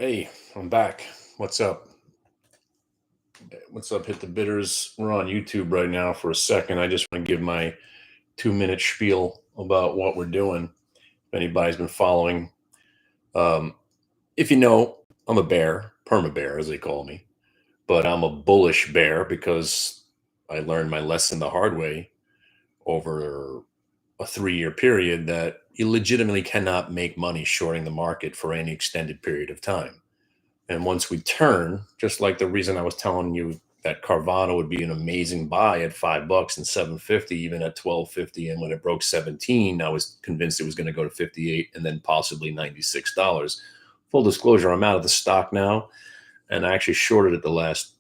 Hey, I'm back. What's up? What's up? Hit the bitters. We're on YouTube right now for a second. I just want to give my 2 minute spiel about what we're doing. If anybody's been following, um, if you know, I'm a bear, Perma Bear, as they call me, but I'm a bullish bear because I learned my lesson the hard way over a 3 year period that you legitimately cannot make money shorting the market for any extended period of time. And once we turn, just like the reason I was telling you that Carvana would be an amazing buy at $5 and 750, even at 1250. And when it broke 17, I was convinced it was going to go to 58 and then possibly $96. Full disclosure, I'm out of the stock now. And I actually shorted it the last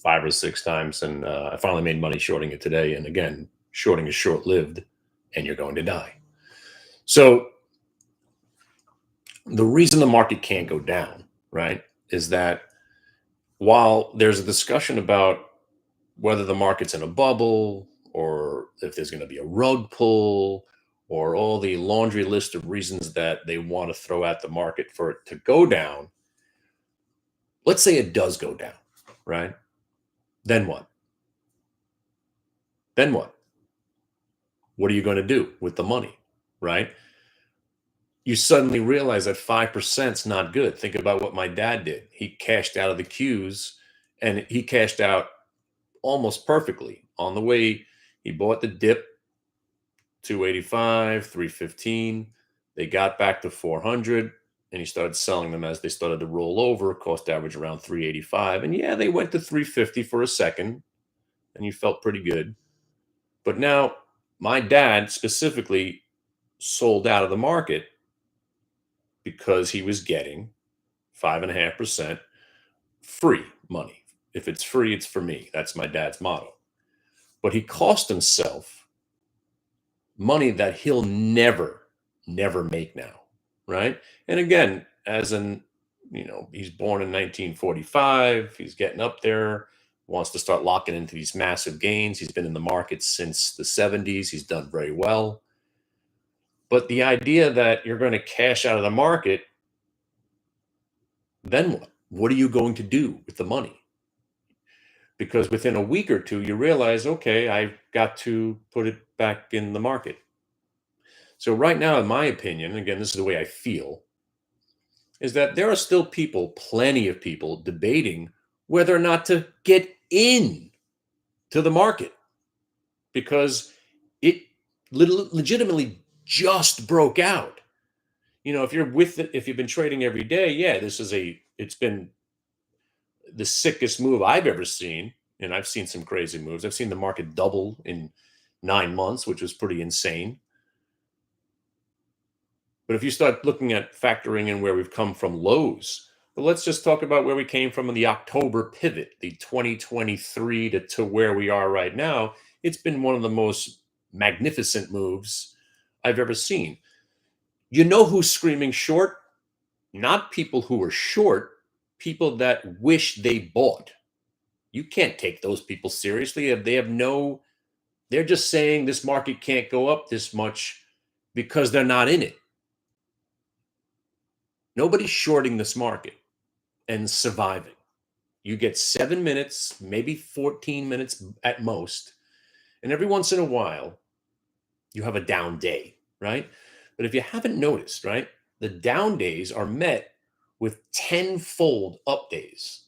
5 or 6 times. And I finally made money shorting it today. And again, shorting is short lived and you're going to die. So the reason the market can't go down, right, is that while there's a discussion about whether the market's in a bubble or if there's going to be a rug pull or all the laundry list of reasons that they want to throw at the market for it to go down, let's say it does go down, right? Then what? Then what? What are you going to do with the money, right? You suddenly realize that 5% is not good. Think about what my dad did. He cashed out of the queues and he cashed out almost perfectly on the way. He bought the dip 285, 315. They got back to 400 and he started selling them as they started to roll over, cost average around 385. And yeah, they went to 350 for a second and you felt pretty good. But now my dad specifically sold out of the market because he was getting 5.5% free money. If it's free, it's for me. That's my dad's motto. But he cost himself money that he'll never make now, right? And again, he's born in 1945, he's getting up there, wants to start locking into these massive gains. He's been in the market since the 70s, he's done very well. But the idea that you're going to cash out of the market, then what? What are you going to do with the money? Because within a week or two, you realize, okay, I've got to put it back in the market. So right now, in my opinion, again, this is the way I feel, is that there are still people, plenty of people, debating whether or not to get in to the market because it legitimately just broke out. If you're with it, if you've been trading every day, yeah, it's been the sickest move I've ever seen. And I've seen some crazy moves. I've seen the market double in 9 months, which was pretty insane. But if you start looking at factoring in where we've come from lows, but let's just talk about where we came from in the October pivot, the 2023 to where we are right now. It's been one of the most magnificent moves I've ever seen. You know who's screaming short? Not people who are short, people that wish they bought. You can't take those people seriously. They're just saying this market can't go up this much because they're not in it. Nobody's shorting this market and surviving. You get 7 minutes, maybe 14 minutes at most. And every once in a while, you have a down day, right? But if you haven't noticed, right, the down days are met with tenfold up days.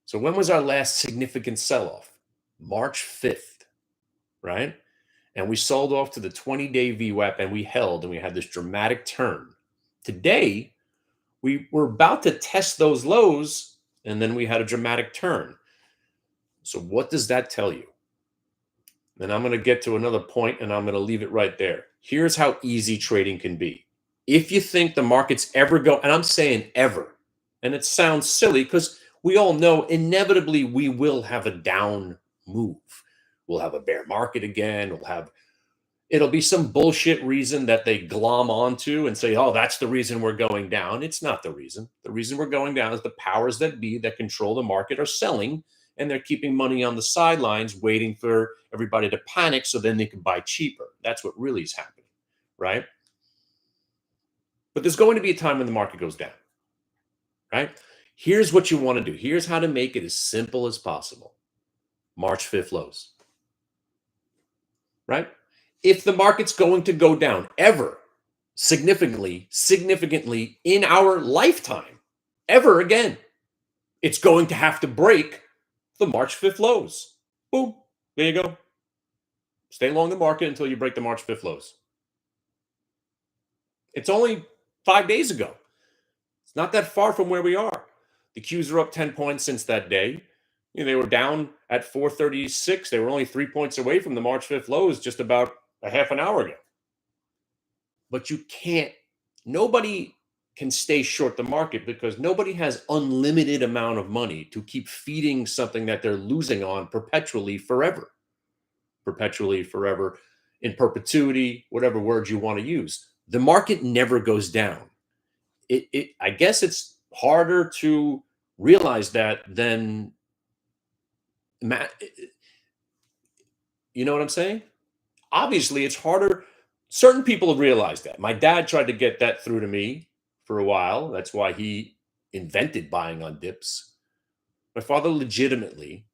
So when was our last significant sell-off? March 5th, right? And we sold off to the 20-day VWAP and we held and we had this dramatic turn. Today, we were about to test those lows and then we had a dramatic turn. So what does that tell you? Then I'm going to get to another point and I'm going to leave it right there. Here's how easy trading can be. If you think the market's ever go, and I'm saying ever, and it sounds silly because we all know inevitably we will have a down move. We'll have a bear market again. It'll be some bullshit reason that they glom onto and say, oh, that's the reason we're going down. It's not the reason. The reason we're going down is the powers that be that control the market are selling and they're keeping money on the sidelines waiting for everybody to panic so then they can buy cheaper. That's what really is happening, right? But there's going to be a time when the market goes down. right? Here's what you want to do. Here's how to make it as simple as possible. March 5th lows, right? If the market's going to go down ever significantly in our lifetime, ever again, it's going to have to break the March 5th lows. Boom. There you go. Stay long the market until you break the March 5th lows. It's only 5 days ago. It's not that far from where we are. The Qs are up 10 points since that day. They were down at 436. They were only 3 points away from the March 5th lows just about a half an hour ago. But you can't, nobody can stay short the market because nobody has unlimited amount of money to keep feeding something that they're losing on perpetually forever. Perpetually, forever, in perpetuity, whatever words you want to use. The market never goes down. I guess it's harder to realize that than you know what I'm saying? Obviously, it's harder. Certain people have realized that. My dad tried to get that through to me for a while. That's why he invented buying on dips. My father legitimately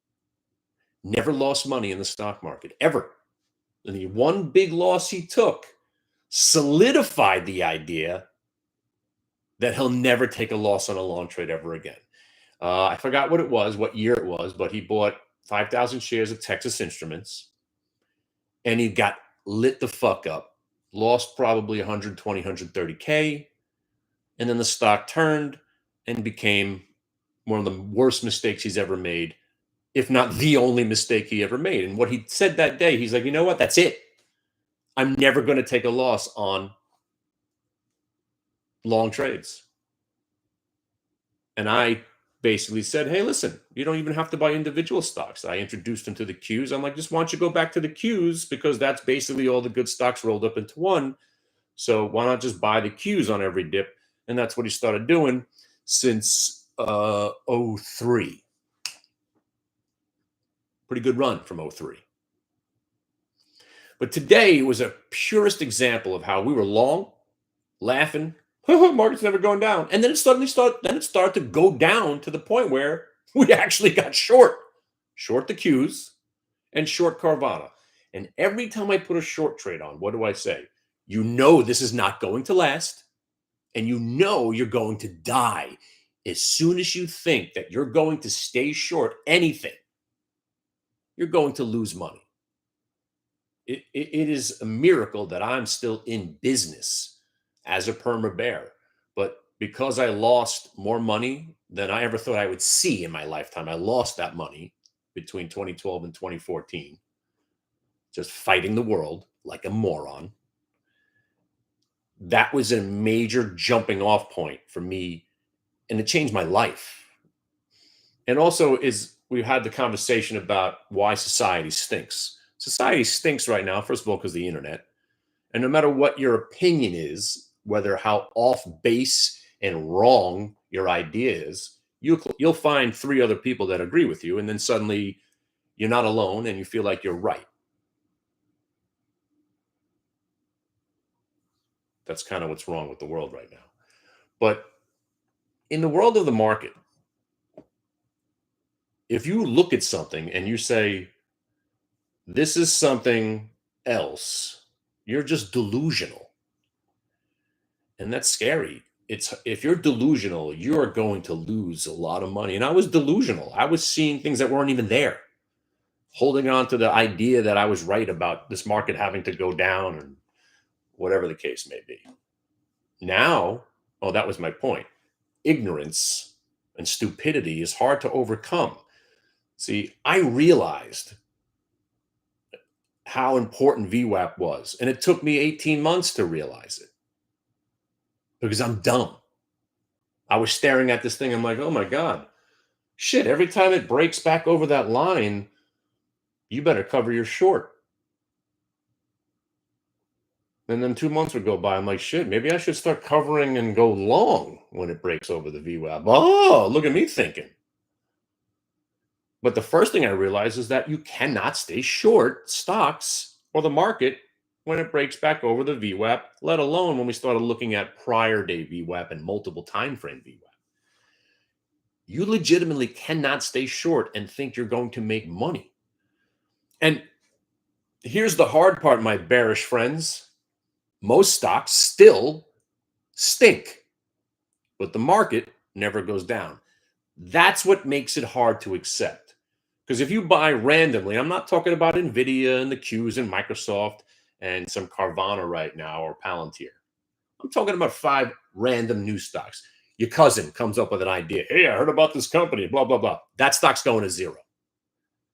never lost money in the stock market, ever. And the one big loss he took solidified the idea that he'll never take a loss on a long trade ever again. I forgot what it was, what year it was, but he bought 5,000 shares of Texas Instruments, and he got lit the fuck up. Lost probably 120, 130K, and then the stock turned and became one of the worst mistakes he's ever made, if not the only mistake he ever made. And what he said that day, he's like, you know what? That's it. I'm never going to take a loss on long trades. And I basically said, hey, listen, you don't even have to buy individual stocks. I introduced him to the Qs. I'm like, just why don't you go back to the Qs, because that's basically all the good stocks rolled up into one. So why not just buy the Qs on every dip? And that's what he started doing since 03. Pretty good run from 03. But today was a purest example of how we were long, laughing, market's never going down. And then it started to go down to the point where we actually got short the Qs and short Carvana. And every time I put a short trade on, what do I say? You know this is not going to last, and you know you're going to die as soon as you think that you're going to stay short anything. You're going to lose money. It is a miracle that I'm still in business as a Perma Bear. But because I lost more money than I ever thought I would see in my lifetime, I lost that money between 2012 and 2014, just fighting the world like a moron. That was a major jumping off point for me, and it changed my life. And also we had the conversation about why society stinks. Society stinks right now, first of all, because of the internet. And no matter what your opinion is, whether how off base and wrong your idea is, you'll find 3 other people that agree with you, and then suddenly you're not alone and you feel like you're right. That's kind of what's wrong with the world right now. But in the world of the market, if you look at something and you say, this is something else, you're just delusional. And that's scary. If you're delusional, you are going to lose a lot of money. And I was delusional. I was seeing things that weren't even there, holding on to the idea that I was right about this market having to go down and whatever the case may be. Now, that was my point. Ignorance and stupidity is hard to overcome. See, I realized how important VWAP was, and it took me 18 months to realize it because I'm dumb. I was staring at this thing. I'm like, oh my God, shit. Every time it breaks back over that line, you better cover your short. And then 2 months would go by. I'm like, shit, maybe I should start covering and go long when it breaks over the VWAP. Oh, look at me thinking. But the first thing I realized is that you cannot stay short stocks or the market when it breaks back over the VWAP, let alone when we started looking at prior day VWAP and multiple time frame VWAP. You legitimately cannot stay short and think you're going to make money. And here's the hard part, my bearish friends. Most stocks still stink, but the market never goes down. That's what makes it hard to accept. Because if you buy randomly, I'm not talking about Nvidia and the Qs and Microsoft and some Carvana right now or Palantir. I'm talking about 5 random new stocks. Your cousin comes up with an idea. Hey, I heard about this company, blah, blah, blah. That stock's going to zero.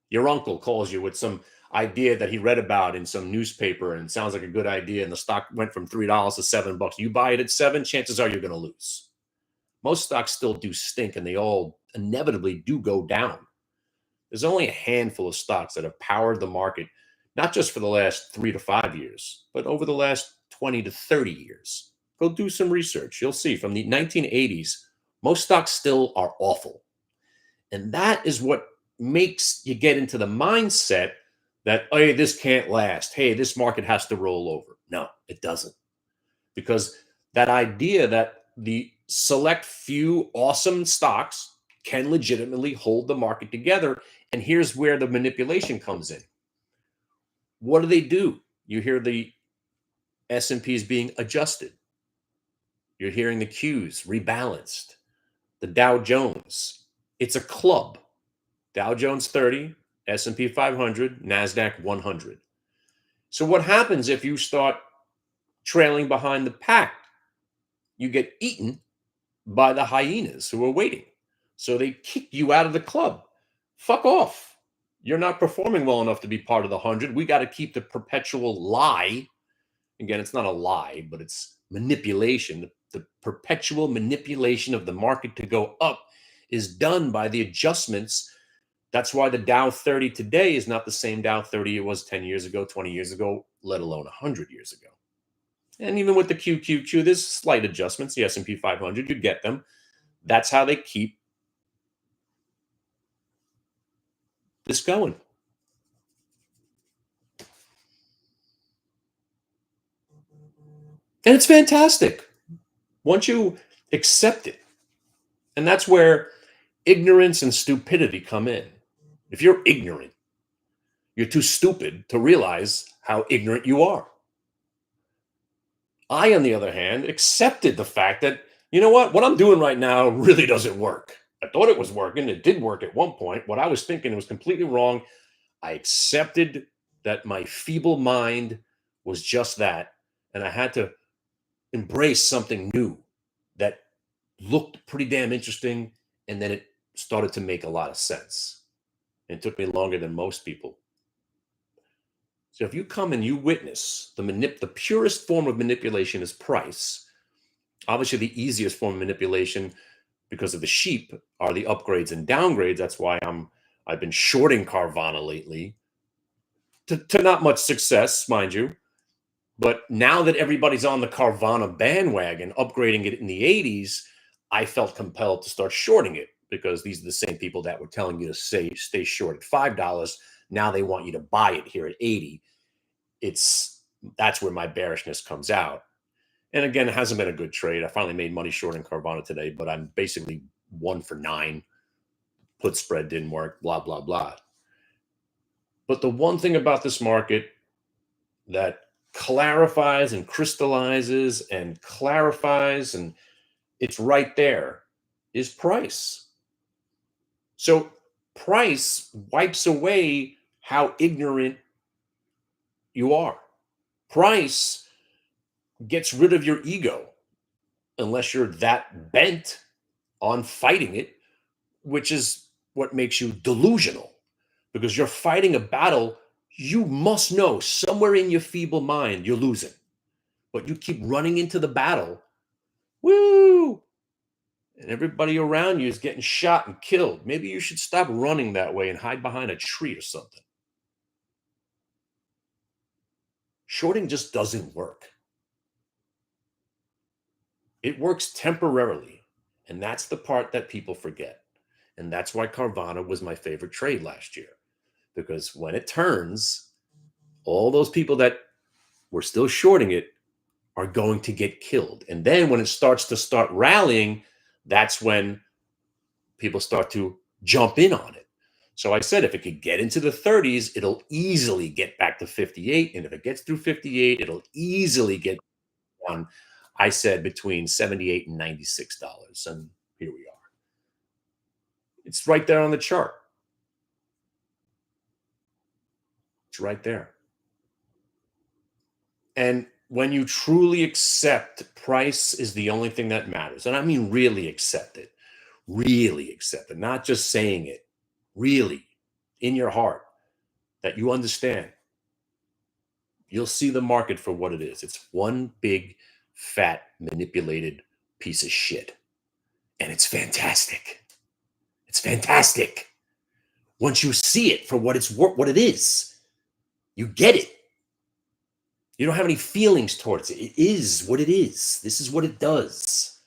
Your uncle calls you with some idea that he read about in some newspaper and sounds like a good idea, and the stock went from $3 to $7. You buy it at 7, chances are you're going to lose. Most stocks still do stink, and they all inevitably do go down. There's only a handful of stocks that have powered the market, not just for the last 3 to 5 years, but over the last 20 to 30 years. Go do some research. You'll see from the 1980s, most stocks still are awful. And that is what makes you get into the mindset that, oh, hey, this can't last. Hey, this market has to roll over. No, it doesn't. Because that idea that the select few awesome stocks can legitimately hold the market together. And here's where the manipulation comes in. What do? You hear the S&P is being adjusted. You're hearing the Qs rebalanced. The Dow Jones, it's a club. Dow Jones 30, S&P 500, NASDAQ 100. So what happens if you start trailing behind the pack? You get eaten by the hyenas who are waiting. So they kick you out of the club. Fuck off. You're not performing well enough to be part of the 100. We got to keep the perpetual lie. Again, it's not a lie, but it's manipulation. The perpetual manipulation of the market to go up is done by the adjustments. That's why the Dow 30 today is not the same Dow 30 it was 10 years ago, 20 years ago, let alone 100 years ago. And even with the QQQ, there's slight adjustments. The S&P 500, you get them. That's how they keep this going. And it's fantastic once you accept it. And that's where ignorance and stupidity come in. If you're ignorant, you're too stupid to realize how ignorant you are. I, on the other hand, accepted the fact that, you know what I'm doing right now really doesn't work. I thought it was working. It did work at one point. What I was thinking was completely wrong. I accepted that my feeble mind was just that. And I had to embrace something new that looked pretty damn interesting. And then it started to make a lot of sense. It took me longer than most people. So if you come and you witness the purest form of manipulation is price. Obviously, the easiest form of manipulation because of the sheep are the upgrades and downgrades. That's why I've been shorting Carvana lately to not much success, mind you. But now that everybody's on the Carvana bandwagon, upgrading it in the 80s, I felt compelled to start shorting it because these are the same people that were telling you to stay short at $5. Now they want you to buy it here at 80. That's where my bearishness comes out. And again, it hasn't been a good trade. I finally made money shorting Carvana today, but I'm basically 1 for 9. Put spread didn't work, blah, blah, blah. But the one thing about this market that clarifies and crystallizes and clarifies, and it's right there, is price. So price wipes away how ignorant you are. Price gets rid of your ego, unless you're that bent on fighting it, which is what makes you delusional, because you're fighting a battle you must know somewhere in your feeble mind you're losing, but you keep running into the battle. Woo! And everybody around you is getting shot and killed. Maybe you should stop running that way and hide behind a tree or something. Shorting just doesn't work. It works temporarily, and that's the part that people forget. And that's why Carvana was my favorite trade last year, because when it turns, all those people that were still shorting it are going to get killed. And then when it starts rallying, that's when people start to jump in on it. So I said, if it could get into the 30s, it'll easily get back to 58. And if it gets through 58, it'll easily get on, I said, between 78 and $96. And here we are. It's right there on the chart. It's right there. And when you truly accept price is the only thing that matters, and I mean really accept it, not just saying it, really in your heart, that you understand, you'll see the market for what it is. It's one big, fat, manipulated piece of shit. And it's fantastic. It's fantastic. Once you see it for what it is, you get it. You don't have any feelings towards it. It is what it is. This is what it does.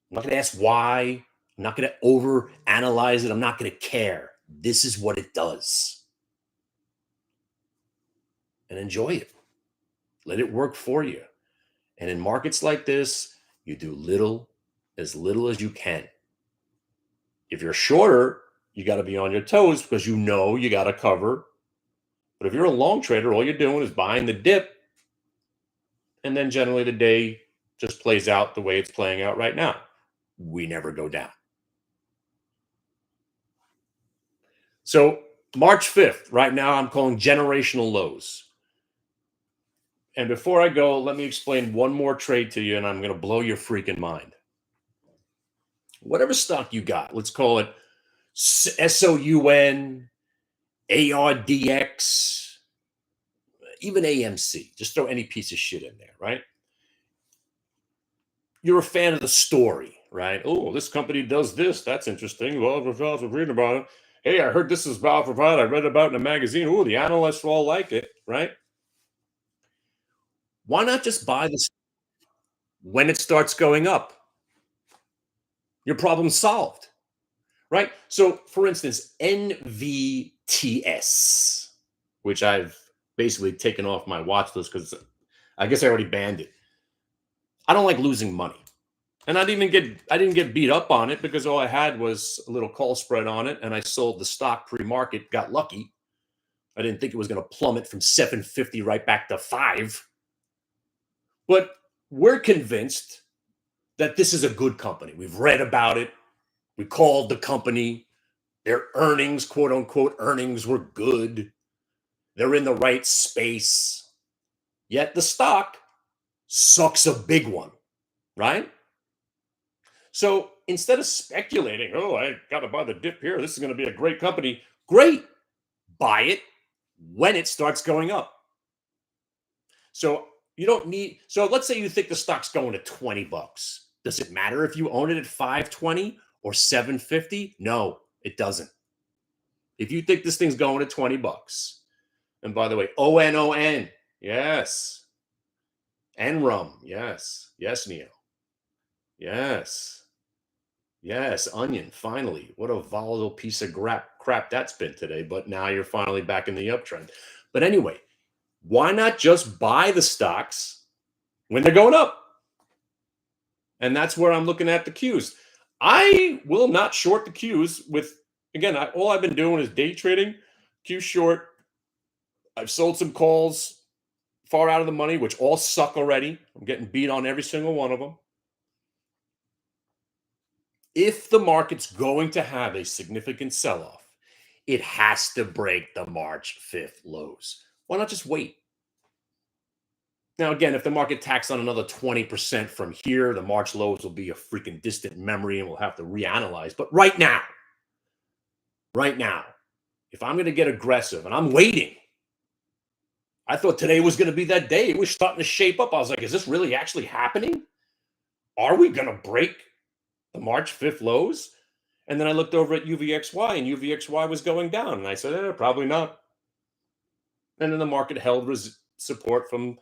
I'm not going to ask why. I'm not going to over analyze it. I'm not going to care. This is what it does. And enjoy it. Let it work for you. And in markets like this, you do little as you can. If you're shorter, you got to be on your toes because you got to cover. But if you're a long trader, all you're doing is buying the dip. And then generally the day just plays out the way it's playing out right now. We never go down. So March 5th, right now I'm calling generational lows. And before I go, let me explain one more trade to you, and I'm going to blow your freaking mind. Whatever stock you got, let's call it SOUN, ARDX, even AMC. Just throw any piece of shit in there, right? You're a fan of the story, right? Oh, this company does this. That's interesting. Well, I was reading about it. Hey, I heard this is about I read about it in a magazine. Oh, the analysts all like it, right? Why not just buy this when it starts going up? Your problem's solved, right? So, for instance, NVTS, which I've basically taken off my watch list because I guess I already banned it. I don't like losing money. And I didn't get beat up on it because all I had was a little call spread on it, and I sold the stock pre-market, got lucky. I didn't think it was going to plummet from 750 right back to 5. But we're convinced that this is a good company. We've read about it. We called the company. Their earnings, quote unquote, earnings were good. They're in the right space. Yet the stock sucks a big one, right? So instead of speculating, oh, I got to buy the dip here. This is going to be a great company. Great. Buy it when it starts going up. So you don't need, so let's say you think the stock's going to $20. Does it matter if you own it at 520 or 750? No, it doesn't. If you think this thing's going to $20, and by the way, ONON, yes. NRUM, yes. Yes, Neo. Yes. Yes, Onion, finally. What a volatile piece of crap that's been today, but now you're finally back in the uptrend. But anyway, why not just buy the stocks when they're going up? And that's where I'm looking at the Qs. I will not short the Qs with, again, all I've been doing is day trading, Q short. I've sold some calls far out of the money, which all suck already. I'm getting beat on every single one of them. If the market's going to have a significant sell-off, it has to break the March 5th lows. Why not just wait? Now, again, if the market tacks on another 20% from here, the March lows will be a freaking distant memory and we'll have to reanalyze. But right now, if I'm going to get aggressive, and I'm waiting, I thought today was going to be that day. It was starting to shape up. I was like, is this really actually happening? Are we going to break the March 5th lows? And then I looked over at UVXY, and UVXY was going down. And I said, probably not. And then the market held support from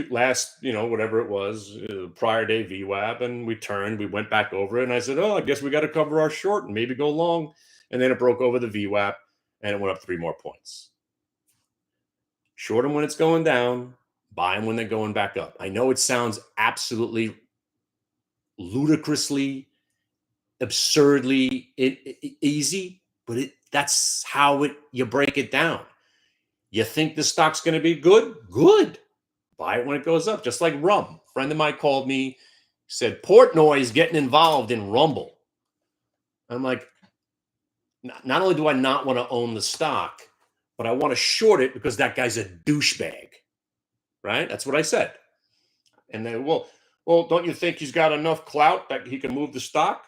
last, whatever it was, prior day VWAP, and we went back over it, and I said, I guess we got to cover our short and maybe go long. And then it broke over the VWAP, and it went up 3 more points. Short them when it's going down, buy them when they're going back up. I know it sounds absolutely ludicrously absurdly easy, but that's how you break it down. You think the stock's going to be good? Good. Buy it when it goes up, just like rum. A friend of mine called me, said Portnoy is getting involved in Rumble. I'm like, not only do I not want to own the stock, but I want to short it because that guy's a douchebag. Right? That's what I said. And then, well, don't you think he's got enough clout that he can move the stock?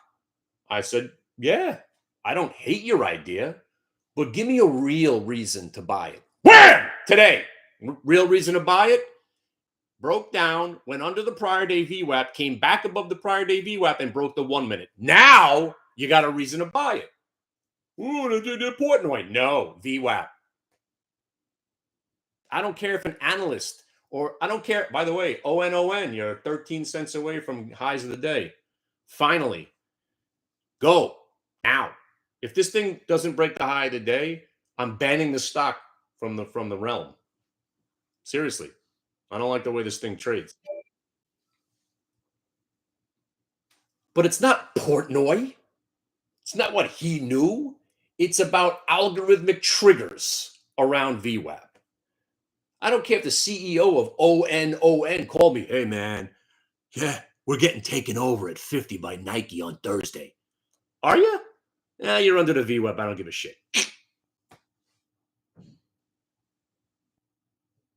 I said, yeah, I don't hate your idea, but give me a real reason to buy it. Wham! Today, real reason to buy it? Broke down, went under the prior day VWAP, came back above the prior day VWAP, and broke the 1 minute. Now you got a reason to buy it. Ooh, the Portnoy. No, VWAP. I don't care if an analyst, or I don't care, by the way, ON, you're 13 cents away from highs of the day. Finally, go now. If this thing doesn't break the high of the day, I'm banning the stock from the realm. Seriously. I don't like the way this thing trades. But it's not Portnoy. It's not what he knew. It's about algorithmic triggers around VWAP. I don't care if the CEO of ON called me, hey man, yeah, we're getting taken over at 50 by Nike on Thursday. Are you? Yeah, you're under the VWAP. I don't give a shit.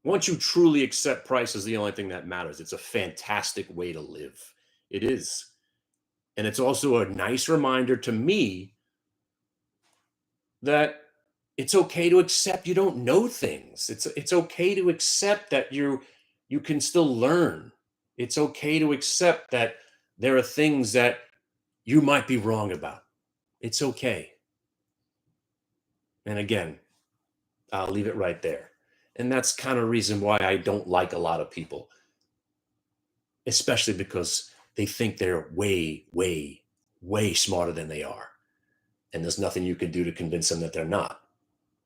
Once you truly accept price is the only thing that matters, it's a fantastic way to live. It is. And it's also a nice reminder to me that it's okay to accept you don't know things. It's okay to accept that you can still learn. It's okay to accept that there are things that you might be wrong about. It's okay. And again, I'll leave it right there. And that's kind of the reason why I don't like a lot of people, especially because they think they're way, way, way smarter than they are. And there's nothing you can do to convince them that they're not,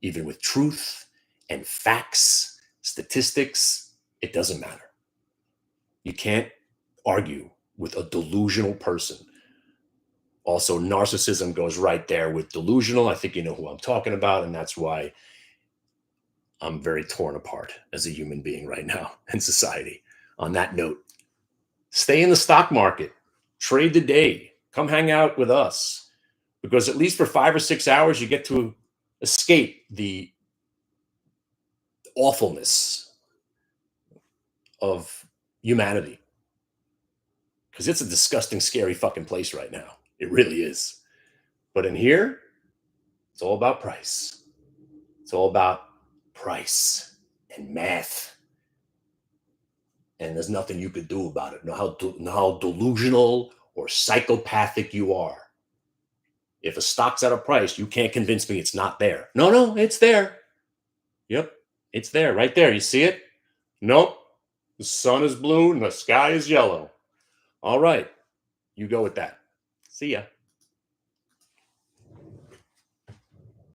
even with truth and facts, statistics. It doesn't matter. You can't argue with a delusional person. Also, narcissism goes right there with delusional. I think you know who I'm talking about. And that's why I'm very torn apart as a human being right now in society. On that note, stay in the stock market, trade the day, come hang out with us, because at least for 5 or 6 hours, you get to escape the awfulness of humanity. Because it's a disgusting, scary fucking place right now. It really is. But in here, it's all about price. It's all about price and math. And there's nothing you could do about it. Know how delusional or psychopathic you are. If a stock's at a price, you can't convince me it's not there. No, it's there. Yep, it's there, right there. You see it? Nope. The sun is blue and the sky is yellow. All right, you go with that. See ya.